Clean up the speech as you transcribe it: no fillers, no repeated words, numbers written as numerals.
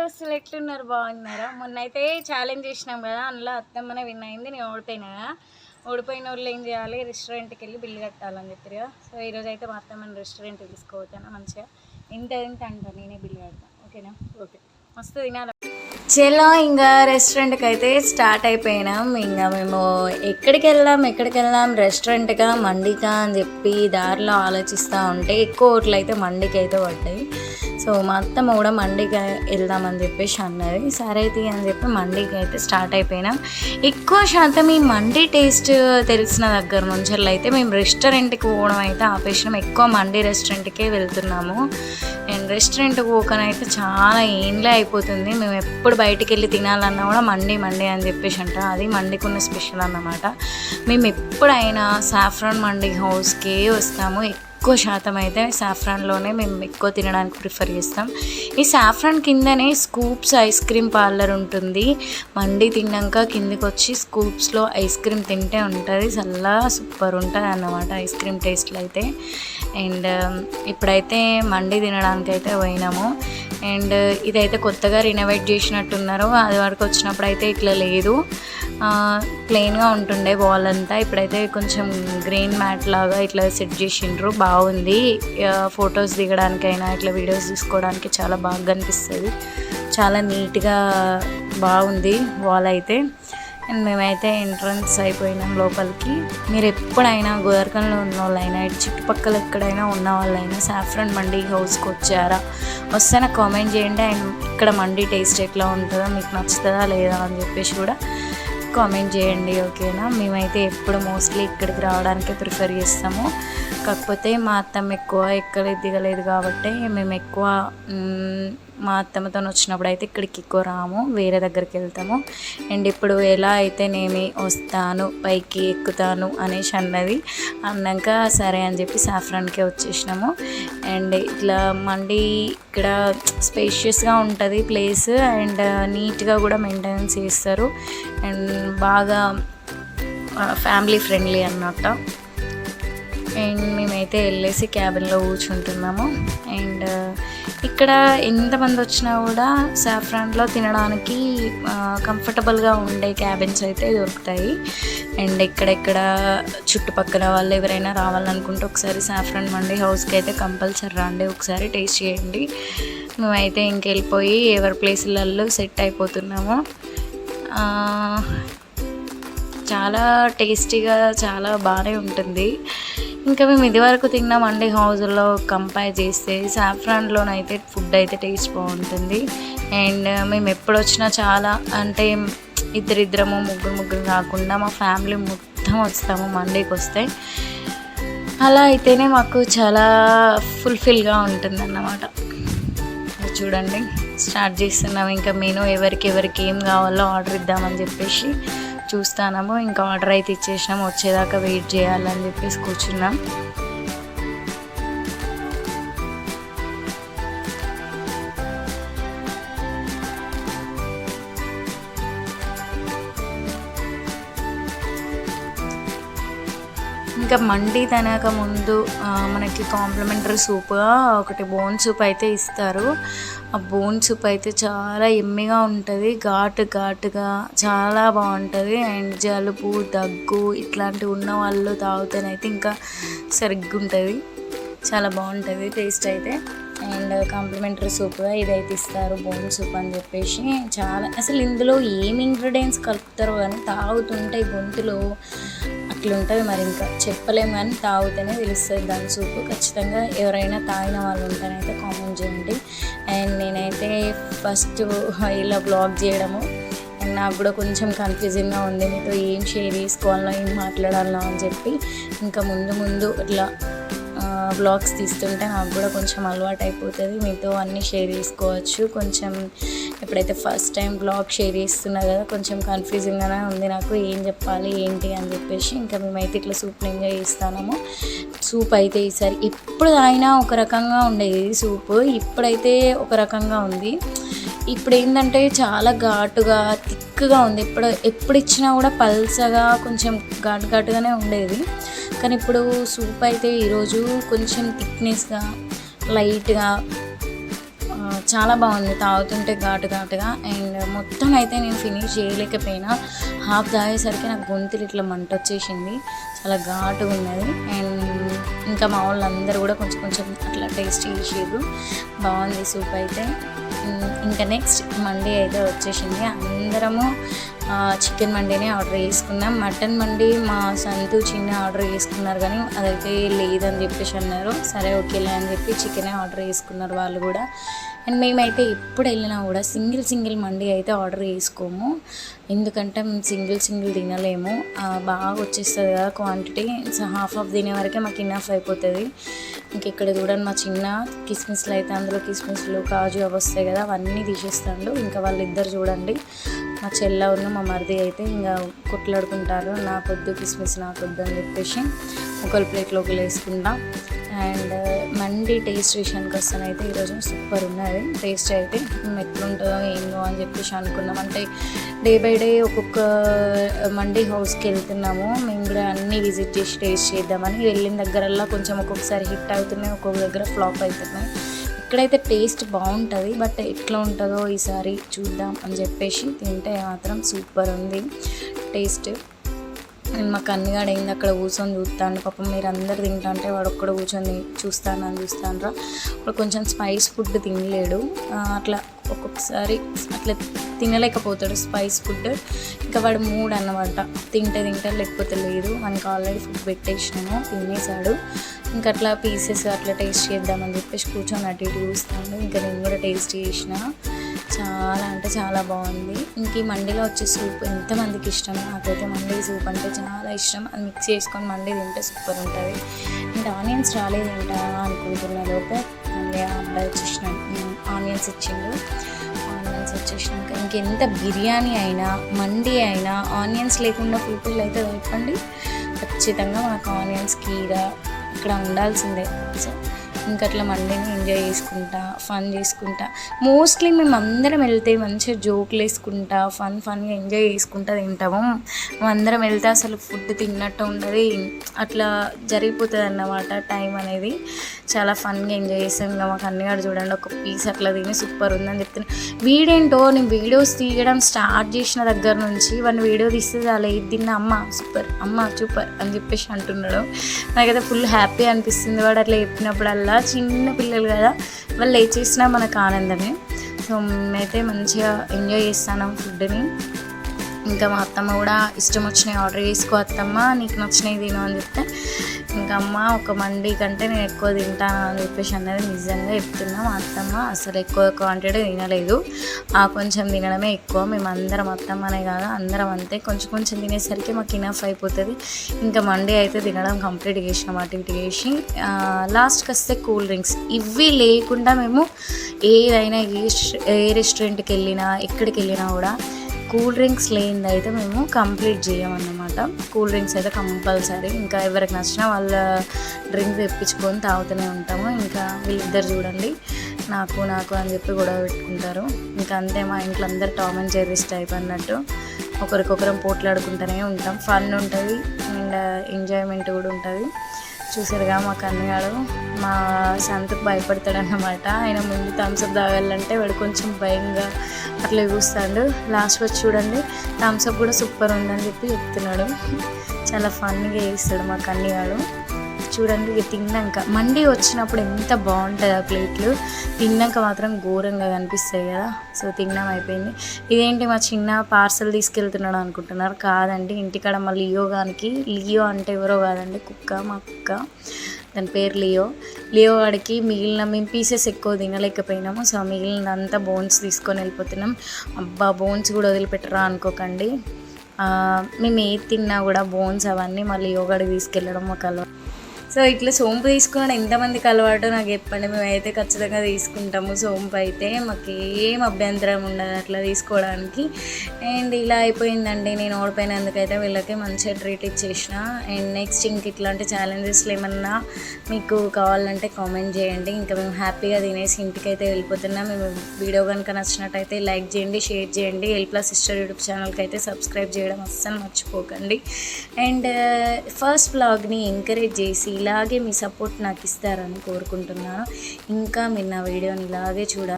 దోస్తులు ఎట్లున్నారు? బాగున్నారా? మొన్నైతే ఛాలెంజ్ చేసినాం కదా, అందులో అత్తమ్మనే విన్ అయింది, నేను ఓడిపోయినా కదా. ఓడిపోయిన వాళ్ళు ఏం చేయాలి, రెస్టారెంట్కి వెళ్ళి బిల్లు కట్టాలని చెప్పారు కదా. సో ఈరోజు అయితే మా అత్తమ్మని రెస్టారెంట్కి తీసుకోవచ్చాను. మంచిగా ఇంత అంటాను, నేనే బిల్లు కడతాను. ఓకేనా? ఓకే. మస్తు తినాలి. చలో ఇంకా రెస్టారెంట్కి అయితే స్టార్ట్ అయిపోయినాం. ఇంకా మేము ఎక్కడికి వెళ్దాం రెస్టారెంట్గా మండికా అని చెప్పి దారిలో ఆలోచిస్తూ ఉంటే ఎక్కువ ఓట్లు అయితే మండికి అయితే పడ్డాయి. సో మా అత్తమ్మ కూడా మండికి వెళ్దామని చెప్పేసి అన్నది. సరే అయితే అని చెప్పి మండికి అయితే స్టార్ట్ అయిపోయినాం. ఎక్కువ శాతం ఈ మండి టేస్ట్ తెలిసిన దగ్గర నుంచి అయితే మేము రెస్టారెంట్కి పోవడం అయితే ఆపేసినాం. ఎక్కువ మండి రెస్టారెంట్కే వెళ్తున్నాము. అండ్ రెస్టారెంట్కి పోకనైతే చాలా ఏంలే అయిపోతుంది. మేము ఎప్పుడు బయటికి వెళ్ళి తినాలన్నా కూడా మండి అని చెప్పేసి అంట. అది మండికున్న స్పెషల్ అన్నమాట. మేము ఎప్పుడైనా సాఫ్రాన్ మండి హౌస్కి వస్తాము. ఎక్కువ శాతం అయితే సాఫ్రాన్లోనే మేము ఎక్కువ తినడానికి ప్రిఫర్ చేస్తాం. ఈ సాఫ్రాన్ కిందనే స్కూప్స్ ఐస్ క్రీమ్ పార్లర్ ఉంటుంది. మండి తిన్నాక కిందికి వచ్చి స్కూప్స్లో ఐస్ క్రీమ్ తింటే ఉంటుంది. చాలా సూపర్ ఉంటుంది అన్నమాట ఐస్ క్రీమ్ టేస్ట్లో అయితే. అండ్ ఇప్పుడైతే మండి తినడానికి అయితే పోయినాము. అండ్ ఇదైతే కొత్తగా రినోవేట్ చేసినట్టున్నారు. అది వరకు వచ్చినప్పుడు అయితే ఇట్లా లేదు, ప్లెయిన్గా ఉంటుండే వాల్ అంతా. ఇప్పుడైతే కొంచెం గ్రీన్ మ్యాట్ లాగా ఇట్లా సెట్ చేసిండ్రు. బాగుంది. ఫొటోస్ దిగడానికైనా ఇట్లా వీడియోస్ తీసుకోవడానికి చాలా బాగా అనిపిస్తుంది. చాలా నీట్గా బాగుంది వాల్ అయితే. అండ్ మేమైతే ఎంట్రన్స్ అయిపోయినాం లోపలికి. మీరు ఎప్పుడైనా గోదావరిఖంలో ఉన్న వాళ్ళైనా ఇటు చుట్టుపక్కల ఎక్కడైనా ఉన్న వాళ్ళైనా సాఫ్రాన్ మండి హౌస్కి వచ్చారా, వస్తే నాకు కామెంట్ చేయండి. అండ్ ఇక్కడ మండి టేస్ట్ ఎట్లా ఉంటుందో, మీకు నచ్చుతుందా లేదా అని చెప్పేసి కూడా కామెంట్ చేయండి. ఓకేనా? మేమైతే ఎప్పుడు మోస్ట్లీ ఇక్కడికి రావడానికే ప్రిఫర్ చేస్తాము. కాకపోతే మా అత్తమ్మ ఎక్కువ ఎక్కలేదు దిగలేదు కాబట్టి మేము ఎక్కువ మా అత్తమ్మతో వచ్చినప్పుడు అయితే ఇక్కడికి ఎక్కువ రాము, వేరే దగ్గరికి వెళ్తాము. అండ్ ఇప్పుడు ఎలా అయితేనేమి వస్తాను పైకి ఎక్కుతాను అనేసి అన్నాక సరే అని చెప్పి సాఫ్రాన్కే వచ్చేసినాము. అండ్ ఇట్లా మండి ఇక్కడ స్పేషియస్గా ఉంటుంది ప్లేస్. అండ్ నీట్గా కూడా మెయింటెనెన్స్ చేస్తారు. అండ్ బాగా ఫ్యామిలీ ఫ్రెండ్లీ అన్నమాట. అండ్ మేమైతే వెళ్ళేసి క్యాబిన్లో కూర్చుంటున్నాము. అండ్ ఇక్కడ ఎంతమంది వచ్చినా కూడా సాఫ్రాన్లో తినడానికి కంఫర్టబుల్గా ఉండే క్యాబిన్స్ అయితే దొరుకుతాయి. అండ్ ఇక్కడెక్కడ చుట్టుపక్కల వాళ్ళు ఎవరైనా రావాలనుకుంటే ఒకసారి సాఫ్రాన్ మండి హౌస్కి అయితే కంపల్సరీ రండి, ఒకసారి టేస్ట్ చేయండి. మేమైతే ఇంకెళ్ళిపోయి ఎవరి ప్లేసులలో సెట్ అయిపోతున్నాము. చాలా టేస్టీగా చాలా బాగానే ఉంటుంది. ఇంకా మేము ఇదివరకు తిన్న మండి హౌస్లో కంపేర్ చేస్తే సాఫ్రాన్లోనైతే ఫుడ్ అయితే టేస్ట్ బాగుంటుంది. అండ్ మేము ఎప్పుడు వచ్చినా చాలా అంటే ఇద్దరిద్దరము ముగ్గురు కాకుండా మా ఫ్యామిలీ మొత్తం వస్తాము మండికి వస్తే. అలా అయితేనే మాకు చాలా ఫుల్ఫిల్గా ఉంటుంది అన్నమాట. చూడండి స్టార్ట్ చేస్తున్నాము. ఇంకా మెనూ ఎవరికి ఏం కావాలో ఆర్డర్ ఇద్దామని చెప్పేసి చూస్తాము. ఇంకా ఆర్డర్ అయితే ఇచ్చేసినాము, వచ్చేదాకా వెయిట్ చేయాలని చెప్పేసి కూర్చున్నాం. ఇంకా మండి తినక ముందు మనకి కాంప్లిమెంటరీ సూప్గా ఒకటి బోన్ సూప్ అయితే ఇస్తారు. ఆ బోన్ సూప్ అయితే చాలా ఎమ్మిగా ఉంటుంది, ఘాటుగా చాలా బాగుంటుంది. అండ్ జలుబు దగ్గు ఇట్లాంటివి ఉన్న వాళ్ళు తాగుతానైతే ఇంకా సరిగ్గా ఉంటుంది, చాలా బాగుంటుంది టేస్ట్ అయితే. అండ్ కాంప్లిమెంటరీ సూప్గా ఇదైతే ఇస్తారు బోన్ సూప్ అని చెప్పేసి. చాలా అసలు ఇందులో ఏమి ఇంగ్రీడియంట్స్ కలుపుతారో కానీ తాగుతుంటే గొంతులో అట్లుంటుంది. మరి ఇంకా చెప్పలేము కానీ తాగితేనే తెలుస్తుంది దాని సూపు. ఖచ్చితంగా ఎవరైనా తాగిన వాళ్ళు ఉంటేనైతే కామెంట్ చేయండి. అండ్ నేనైతే ఫస్ట్ ఇలా బ్లాగ్ చేయడము అండ్ నాకు కూడా కొంచెం కన్ఫ్యూజింగ్గా ఉంది, మీతో ఏం షేర్ చేసుకోవాలన్నా ఏం మాట్లాడాలన్నా అని చెప్పి. ఇంకా ముందు ఇట్లా వ్లాగ్స్ తీస్తుంటే నాకు కూడా కొంచెం అలవాటు అయిపోతుంది, మీతో అన్నీ షేర్ చేసుకోవచ్చు. కొంచెం ఎప్పుడైతే ఫస్ట్ టైం వ్లాగ్ షేర్ చేస్తున్నా కదా కొంచెం కన్ఫ్యూజింగ్గానే ఉంది నాకు, ఏం చెప్పాలి ఏంటి అని చెప్పేసి. ఇంకా మేమైతే ఇట్లా సూప్ని ఎంజాయ్ చేస్తాము. సూప్ అయితే ఈసారి ఎప్పుడు తాగినా ఒక రకంగా ఉండేది సూపు, ఇప్పుడైతే ఒక రకంగా ఉంది. ఇప్పుడు ఏంటంటే చాలా ఘాటుగా థిక్గా ఉంది. ఎప్పుడు ఇచ్చినా కూడా పల్సగా కొంచెం ఘాటుగానే ఉండేది. కానీ ఇప్పుడు సూప్ అయితే ఈరోజు కొంచెం థిక్నెస్గా లైట్గా చాలా బాగుంది, తాగుతుంటే ఘాటు ఘాటుగా. అండ్ మొత్తం అయితే నేను ఫినిష్ చేయలేకపోయినా, హాఫ్ తాగేసరికి నాకు గొంతులు ఇట్లా మంట వచ్చేసింది, చాలా ఘాటుగా ఉన్నది. అండ్ ఇంకా మా వాళ్ళందరూ కూడా కొంచెం కొంచెం అట్లా టేస్ట్ చేసారు, బాగుంది సూప్ అయితే. ఇంకా నెక్స్ట్ మండీ అయితే వచ్చేసింది. అందరము చికెన్ మండీనే ఆర్డర్ చేసుకున్నాం. మటన్ మండీ మా సంతు చిన్న ఆర్డర్ చేసుకున్నారు, కానీ అదైతే లేదని చెప్పేసి అన్నారు. సరే ఓకేలే అని చెప్పి చికెనే ఆర్డర్ చేసుకున్నారు వాళ్ళు కూడా. అండ్ మేమైతే ఎప్పుడు వెళ్ళినా కూడా సింగిల్ మండీ అయితే ఆర్డర్ చేసుకోము, ఎందుకంటే మేము సింగిల్ తినలేము, బాగా వచ్చేస్తుంది కదా క్వాంటిటీ. సో హాఫ్ తినే వరకే మాకు ఇన్నఫ్ అయిపోతుంది. ఇంకెక్కడ చూడండి మా చిన్న కిస్మిస్లు అయితే, అందులో కిస్మిస్లు కాజు అవి వస్తాయి కదా, అవన్నీ తీసేస్తాడు. ఇంకా వాళ్ళిద్దరు చూడండి, మా చెల్ల ఉన్న మా మరిది అయితే ఇంకా కొట్లాడుకుంటారు, నాకొద్దు కిస్మిస్ నాకొద్దు అని చెప్పేసి ఒకరి ప్లేట్లో ఒకరు వేసుకుంటాం. అండ్ మండీ టేస్ట్ విషయానికి వస్తానైతే ఈరోజు సూపర్ ఉన్నది టేస్ట్ అయితే. మేము ఎట్లుంటుందో ఏందో అని చెప్పేసి అనుకున్నాం, అంటే డే బై డే ఒక్కొక్క మండీ హౌస్కి వెళ్తున్నాము, మేము కూడా అన్నీ విజిట్ చేసి టేస్ట్ చేద్దామని. వెళ్ళిన దగ్గరల్లా కొంచెం ఒక్కొక్కసారి హిట్ అవుతున్నాయి, ఒక్కొక్క దగ్గర ఫ్లాప్ అవుతున్నాయి. ఇక్కడైతే టేస్ట్ బాగుంటుంది, బట్ ఎట్లా ఉంటుందో ఈసారి చూద్దాం అని చెప్పేసి తింటే మాత్రం సూపర్ ఉంది టేస్ట్. నేను మా కన్నుగాడు అయింది అక్కడ కూర్చొని చూస్తాను, పాపం మీరు అందరు తింటా అంటే వాడు ఒక్కడ కూర్చొని చూస్తాను వాడు కొంచెం స్పైస్ ఫుడ్ తినలేడు, అట్లా ఒక్కొక్కసారి అట్లా తినలేకపోతాడు స్పైస్ ఫుడ్. ఇంకా వాడు మూడ్ అన్నమాట, తింటే లేకపోతే లేదు. మనకి ఆల్రెడీ ఫుడ్ పెట్టేసినాము, తినేసాడు. ఇంకా అట్లా పీసెస్ అట్లా టేస్ట్ చేద్దామని చెప్పేసి కూర్చొని అటు ఇటు చూస్తాను. ఇంకా నేను కూడా టేస్ట్ చేసిన, చాలా అంటే చాలా బాగుంది. ఇంక ఈ మండీలో వచ్చే సూప్ ఎంతమందికి ఇష్టం, నాకైతే మండీ సూప్ అంటే చాలా ఇష్టం. అది మిక్స్ చేసుకొని మండీ తింటే సూపర్ ఉంటుంది. ఇంకా ఆనియన్స్ రాలేదు ఏంటా అనుకుంటున్న లోపే మళ్ళీ ఆ అబ్బాయి వచ్చేసిన ఆనియన్స్ ఇచ్చిండు. ఆనియన్స్ వచ్చేసినాక ఇంకెంత బిర్యానీ అయినా మండీ అయినా ఆనియన్స్ లేకుండా ఫుల్ఫిల్ అయితే చెప్పండి, ఖచ్చితంగా మనకు ఆనియన్స్ కీరా ఇక్కడ ఉండాల్సిందే. సో ఇంకా అట్లా మండీని ఎంజాయ్ చేసుకుంటా ఫన్ చేసుకుంటా, మోస్ట్లీ మేము అందరం వెళ్తే మంచిగా జోకులు వేసుకుంటా ఫన్గా ఎంజాయ్ చేసుకుంటా తింటాము. మేము అందరం వెళ్తే అసలు ఫుడ్ తిన్నట్టు ఉండదు, అట్లా జరిగిపోతుంది అన్నమాట టైం అనేది. చాలా ఫన్గా ఎంజాయ్ చేస్తాం. ఇంకా మాకు అన్నగాడు చూడండి ఒక పీస్ అట్లా తిని సూపర్ ఉందని చెప్తున్నాను. వీడేంటో నేను వీడియోస్ తీయడం స్టార్ట్ చేసిన దగ్గర నుంచి వాడిని వీడియో తీస్తే చాలా ఇది తిన్నా అమ్మ సూపర్ అని చెప్పేసి అంటున్నాడు. నాకైతే ఫుల్ హ్యాపీ అనిపిస్తుంది వాడు అట్లా చెప్పినప్పుడల్లా. చిన్న పిల్లలు కదా, వాళ్ళు ఏ చేసినా మనకు ఆనందమే. సో మేమైతే మంచిగా ఎంజాయ్ చేస్తాను ఫుడ్ని. ఇంకా మా అత్తమ్మ కూడా ఇష్టం వచ్చినాయి ఆర్డర్ చేసుకో అత్తమ్మ, నీకు నచ్చినవి తిను అని చెప్తే, ఇంకా అమ్మ ఒక మండీ కంటే నేను ఎక్కువ తింటాను అని చెప్పేసి అన్నది. నిజంగా చెప్తున్నా, మా అత్తమ్మ అసలు ఎక్కువ క్వాంటిటీ తినలేదు, కొంచెం తినడమే ఎక్కువ. మేము అందరం అత్తమ్మనే కాదు అందరం అంతే, కొంచెం తినేసరికి మాకు ఇనఫ్ అయిపోతుంది. ఇంకా మండీ అయితే తినడం కంప్లీట్ చేసినాం, అటు ఇటు చేసి. లాస్ట్కి వస్తే కూల్ డ్రింక్స్, ఇవి లేకుండా మేము ఏదైనా ఏ రెస్టారెంట్కి వెళ్ళినా ఎక్కడికి వెళ్ళినా కూడా కూల్ డ్రింక్స్ లేనిది అయితే మేము కంప్లీట్ చేయమన్నమాట. కూల్ డ్రింక్స్ అయితే కంపల్సరీ, ఇంకా ఎవరికి నచ్చినా వాళ్ళ డ్రింక్ తెప్పించుకొని తాగుతూనే ఉంటాము. ఇంకా వీళ్ళిద్దరు చూడండి నాకు అని చెప్పి గొడవ పెట్టుకుంటారు. ఇంకా అంతే, మా ఇంట్లో అందరు టామ్ అండ్ జెర్రీస్ టైప్ అన్నట్టు ఒకరికొకరం పోట్లాడుకుంటూనే ఉంటాం. ఫన్ ఉంటుంది అండ్ ఎంజాయ్మెంట్ కూడా ఉంటుంది. చూసారుగా మా కన్నగాడు మా సంతకు భయపడతాడన్నమాట. ఆయన ముందు థమ్స్అప్ తాగాలంటే వాడు కొంచెం భయంగా అట్లా చూస్తాడు. లాస్ట్ వచ్చి చూడండి థమ్స్అప్ కూడా సూపర్ ఉందని చెప్పి చెప్తున్నాడు. చాలా ఫన్గా చేస్తాడు మా కన్నగాడు. చూడండి ఇక తిన్నాక మండీ వచ్చినప్పుడు ఎంత బాగుంటుంది ఆ ప్లేట్లు, తిన్నాక మాత్రం ఘోరంగా కనిపిస్తాయి కదా. సో తిన్నాం అయిపోయింది. ఇదేంటి మా చిన్న పార్సల్ తీసుకెళ్తున్నాడు అనుకుంటున్నారు, కాదండి ఇంటికాడ మా లియో అంటే ఎవరో కాదండి, మా కుక్క, దాని పేరు లియో వాడికి మేము పీసెస్ ఎక్కువ తినలేకపోయినాము. సో మిగిలినంతా బోన్స్ తీసుకొని వెళ్ళిపోతున్నాం. అబ్బా బోన్స్ కూడా వదిలిపెట్టరా అనుకోకండి, మేము ఏది తిన్నా కూడా బోన్స్ అవన్నీ మళ్ళీ యోగాడికి తీసుకెళ్ళడం మాకు అలవాటు. సో ఇట్లా సోంపు తీసుకున్నాడు ఎంతమందికి అలవాటు నాకు చెప్పండి. మేమైతే ఖచ్చితంగా తీసుకుంటాము సోంపు అయితే, మాకు ఏం అభ్యంతరం ఉండదు అట్లా తీసుకోవడానికి. అండ్ ఇలా అయిపోయిందండి, నేను ఓడిపోయినందుకైతే వీళ్ళకి మంచిగా ట్రీట్ ఇచ్చేసిన. అండ్ నెక్స్ట్ ఇంక ఇట్లాంటి ఛాలెంజెస్లు ఏమన్నా మీకు కావాలంటే కామెంట్ చేయండి. ఇంకా మేము హ్యాపీగా తినేసి ఇంటికైతే వెళ్ళిపోతున్నాం. మేము వీడియో కనుక నచ్చినట్టయితే లైక్ చేయండి, షేర్ చేయండి. ఎల్ప్లస్ సిస్టర్ యూట్యూబ్ ఛానల్కి అయితే సబ్స్క్రైబ్ చేయడం అస్సలు మర్చిపోకండి. అండ్ ఫస్ట్ వ్లాగ్ని ఎంకరేజ్ చేసి ఇలాగే మీ సపోర్ట్ నాకు ఇస్తారని కోరుకుంటున్నాను. ఇంకా మీరు నా వీడియోని ఇలాగే చూడాలి.